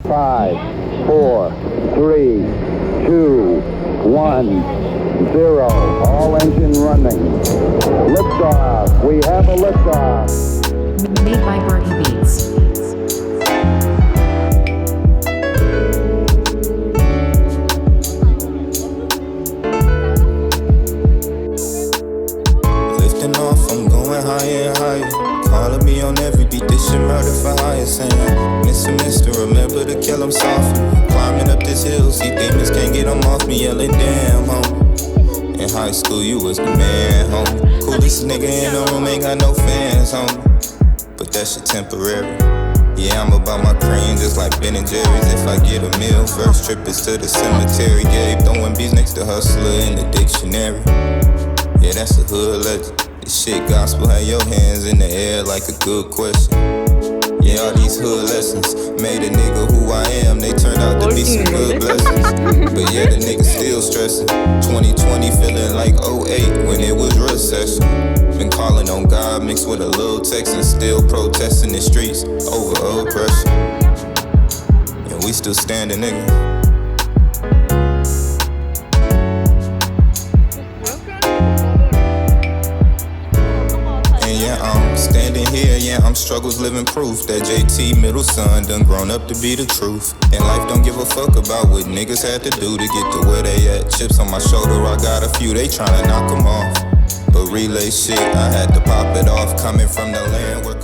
5, 4, 3, 2, 1, 0. All engine running. Liftoff. We have a liftoff. Made by Bertie Beats. Lifting off, I'm going higher and higher. Calling me on every beat, this shit murder for hire. Saying, Mr. Remember to kill him softly. Climbing up this hill, see demons can't get them off me. Yelling, damn, homie. In high school, you was the man, homie. Coolest nigga in the room, ain't got no fans, homie. But that shit temporary. Yeah, I'm about my cream, just like Ben and Jerry's. If I get a meal, first trip is to the cemetery. Gabe throwing beats next to hustler in the dictionary. Yeah, that's a hood legend. This shit gospel, have your hands in the air like a good question. Yeah, all these hood lessons made a nigga who I am. They turned out to be some good blessings. But yeah, the nigga still stressing. 2020 feeling like '08 when it was recession. Been calling on God mixed with a little text and still protesting the streets over oppression. And we still standing, nigga. Standing here, yeah, I'm struggles living proof that JT middle son done grown up to be the truth. And life don't give a fuck about what niggas had to do to get to where they at. Chips on my shoulder, I got a few, they tryna knock them off. But relay shit, I had to pop it off. Coming from the land where